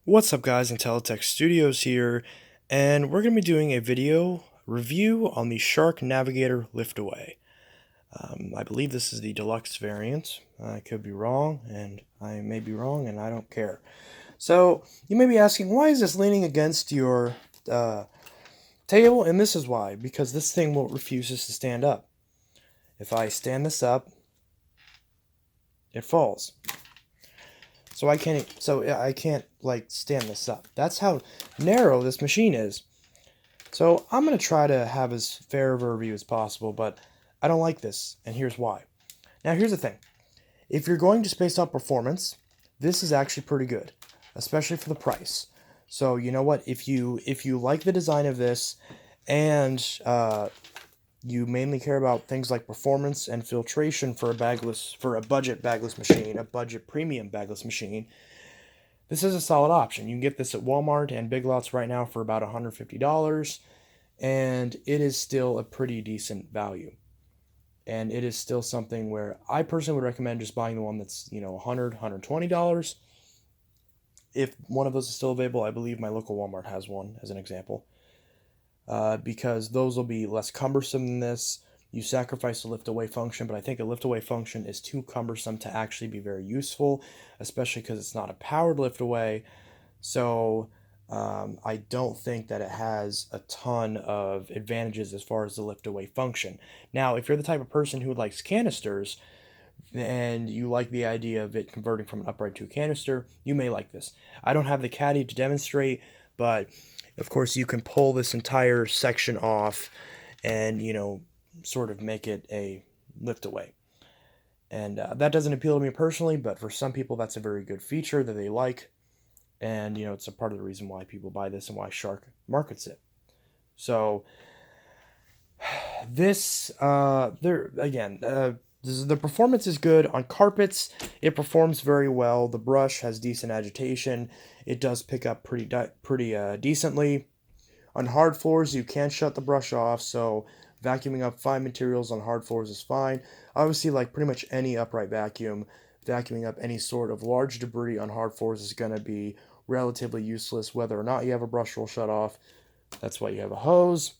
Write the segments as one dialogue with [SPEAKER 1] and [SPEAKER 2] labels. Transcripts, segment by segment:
[SPEAKER 1] What's up guys, Intelitech Studios here, and we're going to be doing a video review on the Shark Navigator Liftaway. I believe this is the deluxe variant. I could be wrong, and I may be wrong, and I don't care. So, you may be asking, why is this leaning against your table? And this is why, because this thing refuses to stand up. If I stand this up, it falls. So I can't like stand this up. That's how narrow this machine is. So I'm going to try to have as fair of a review as possible, but I don't like this, and here's why. Now here's the thing. If you're going just based off performance, this is actually pretty good, especially for the price. So you know what, if you like the design of this and you mainly care about things like performance and filtration for a budget bagless machine, a budget premium bagless machine, this is a solid option. You can get this at Walmart and Big Lots right now for about $150, and it is still a pretty decent value. And it is still something where I personally would recommend just buying the one that's, $100, $120. If one of those is still available, I believe my local Walmart has one, as an example. Because those will be less cumbersome than this. You sacrifice the lift away function, but I think a lift away function is too cumbersome to actually be very useful, especially because it's not a powered lift away. So I don't think that it has a ton of advantages as far as the lift away function. Now, if you're the type of person who likes canisters and you like the idea of it converting from an upright to a canister, you may like this. I don't have the caddy to demonstrate, but of course you can pull this entire section off and, sort of make it a lift away. And that doesn't appeal to me personally, but for some people that's a very good feature that they like. And, it's a part of the reason why people buy this and why Shark markets it. So, this, the performance is good. On carpets, it performs very well. The brush has decent agitation. It does pick up pretty decently. On hard floors, you can shut the brush off, so vacuuming up fine materials on hard floors is fine. Obviously, like pretty much any upright vacuum, vacuuming up any sort of large debris on hard floors is going to be relatively useless whether or not you have a brush roll shut off. That's why you have a hose.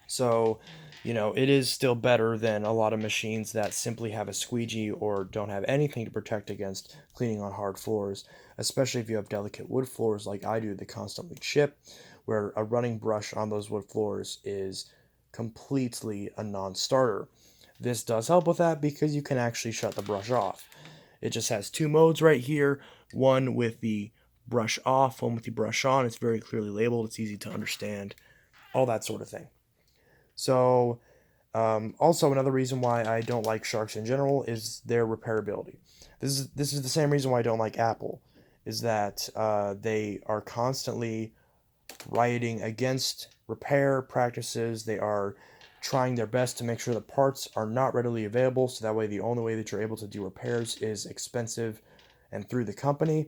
[SPEAKER 1] So, it is still better than a lot of machines that simply have a squeegee or don't have anything to protect against cleaning on hard floors, especially if you have delicate wood floors like I do that constantly chip, where a running brush on those wood floors is completely a non-starter. This does help with that because you can actually shut the brush off. It just has two modes right here, one with the brush off, one with the brush on. It's very clearly labeled, it's easy to understand, all that sort of thing. So, also another reason why I don't like Sharks in general is their repairability. This is the same reason why I don't like Apple, is that they are constantly rioting against repair practices. They are trying their best to make sure the parts are not readily available, so that way the only way that you're able to do repairs is expensive and through the company.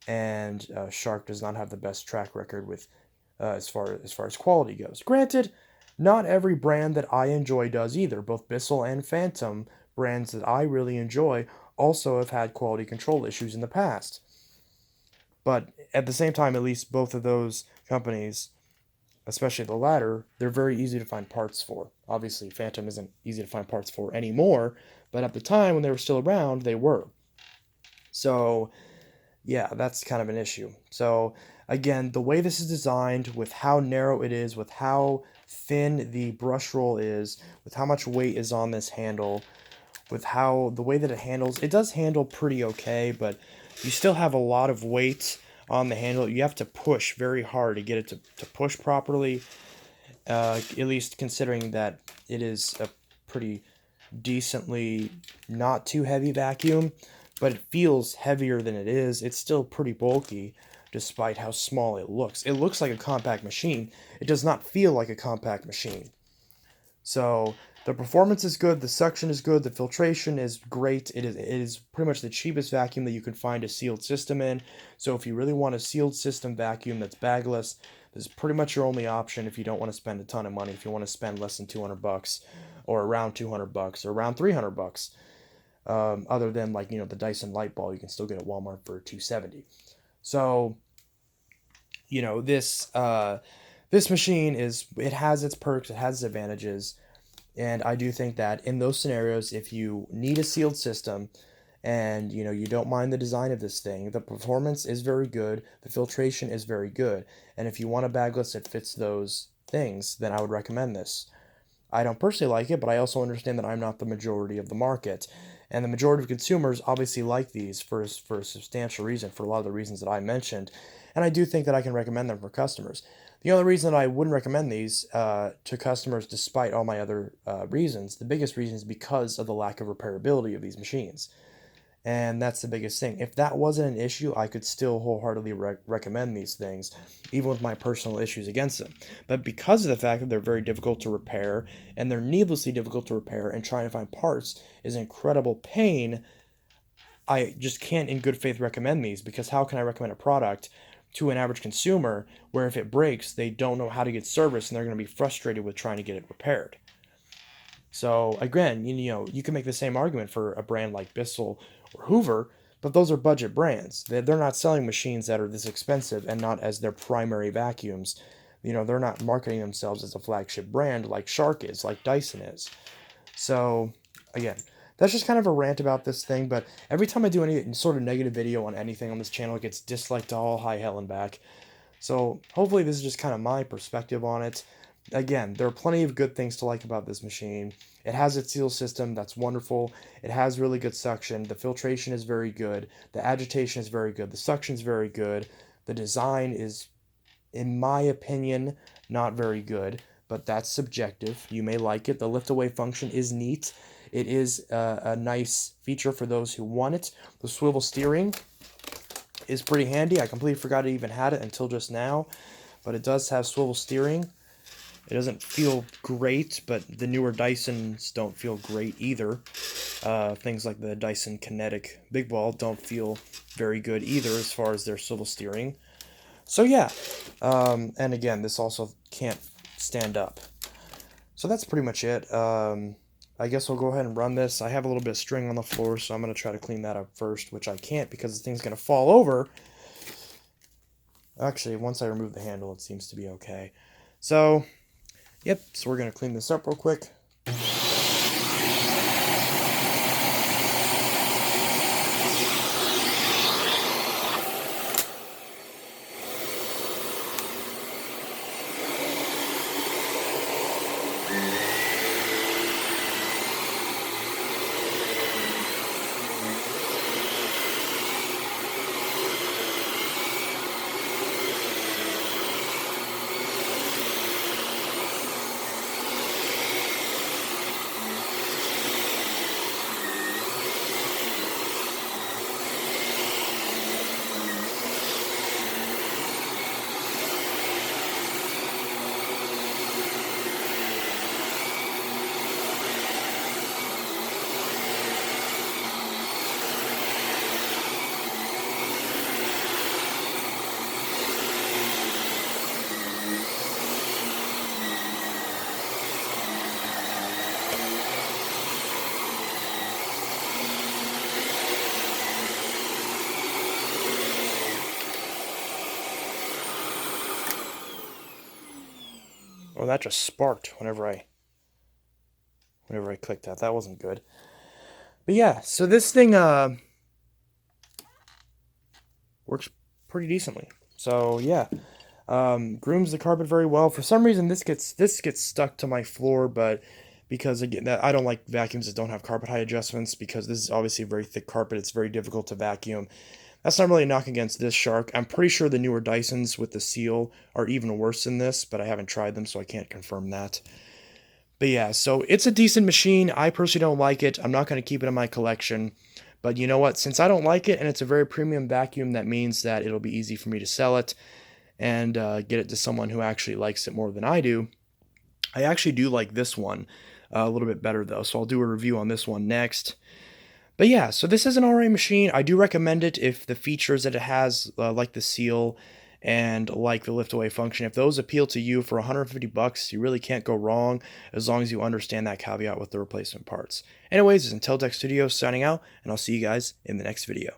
[SPEAKER 1] And Shark does not have the best track record with as far as quality goes. Granted, not every brand that I enjoy does either. Both Bissell and Phantom, brands that I really enjoy, also have had quality control issues in the past. But at the same time, at least both of those companies, especially the latter, they're very easy to find parts for. Obviously, Phantom isn't easy to find parts for anymore, but at the time when they were still around, they were. So, yeah, that's kind of an issue. So, again, the way this is designed, with how narrow it is, with how thin the brush roll is, with how much weight is on this handle, with how the way that it handles, it does handle pretty okay, but you still have a lot of weight on the handle. You have to push very hard to get it to push properly, at least considering that it is a pretty decently not too heavy vacuum, but it feels heavier than it is. It's still pretty bulky despite how small it looks. It looks like a compact machine. It does not feel like a compact machine. So the performance is good, the suction is good, the filtration is great. It is pretty much the cheapest vacuum that you can find a sealed system in. So if you really want a sealed system vacuum that's bagless, this is pretty much your only option if you don't want to spend a ton of money. If you want to spend less than $200 or around $200 or around $300. Other than the Dyson light ball you can still get at Walmart for $270. So you know, this machine it has its perks, it has its advantages, and I do think that in those scenarios, if you need a sealed system and you don't mind the design of this thing, the performance is very good, the filtration is very good, and if you want a bagless that fits those things, then I would recommend this. I don't personally like it, but I also understand that I'm not the majority of the market. And the majority of consumers obviously like these for a substantial reason, for a lot of the reasons that I mentioned. And I do think that I can recommend them for customers. The only reason that I wouldn't recommend these to customers, despite all my other reasons, the biggest reason is because of the lack of repairability of these machines. And that's the biggest thing. If that wasn't an issue, I could still wholeheartedly recommend these things, even with my personal issues against them. But because of the fact that they're very difficult to repair, and they're needlessly difficult to repair, and trying to find parts is incredible pain, I just can't in good faith recommend these, because how can I recommend a product to an average consumer where if it breaks, they don't know how to get service and they're going to be frustrated with trying to get it repaired? So again, you can make the same argument for a brand like Bissell or Hoover, but those are budget brands. They're not selling machines that are this expensive and not as their primary vacuums. They're not marketing themselves as a flagship brand like Shark is, like Dyson is. So again, that's just kind of a rant about this thing, but every time I do any sort of negative video on anything on this channel, it gets disliked all high hell and back. So hopefully this is just kind of my perspective on it. Again, there are plenty of good things to like about this machine. It has its seal system, that's wonderful. It has really good suction. The filtration is very good. The agitation is very good. The suction is very good. The design is, in my opinion, not very good, but that's subjective. You may like it. The lift away function is neat. It is a nice feature for those who want it. The swivel steering is pretty handy. I completely forgot it even had it until just now, but it does have swivel steering. It doesn't feel great, but the newer Dysons don't feel great either. Things like the Dyson Kinetic Big Ball don't feel very good either as far as their swivel steering. So yeah, and again, this also can't stand up. So that's pretty much it. I guess I'll go ahead and run this. I have a little bit of string on the floor, so I'm going to try to clean that up first, which I can't because the thing's going to fall over. Actually, once I remove the handle, it seems to be okay. So, yep, so we're going to clean this up real quick. Oh, that just sparked whenever I clicked that. That wasn't good. But yeah, so this thing works pretty decently. So yeah, grooms the carpet very well. For some reason, this gets stuck to my floor, but because again, I don't like vacuums that don't have carpet height adjustments, because this is obviously a very thick carpet. It's very difficult to vacuum. That's not really a knock against this Shark. I'm pretty sure the newer Dysons with the seal are even worse than this, but I haven't tried them, so I can't confirm that. But yeah, so it's a decent machine. I personally don't like it. I'm not going to keep it in my collection. But you know what? Since I don't like it, and it's a very premium vacuum, that means that it'll be easy for me to sell it and get it to someone who actually likes it more than I do. I actually do like this one a little bit better, though, so I'll do a review on this one next. But yeah, so this is an alright machine. I do recommend it if the features that it has, like the seal and like the lift away function, if those appeal to you for 150 bucks, you really can't go wrong as long as you understand that caveat with the replacement parts. Anyways, this is Untitled Studios signing out, and I'll see you guys in the next video.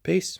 [SPEAKER 1] Peace.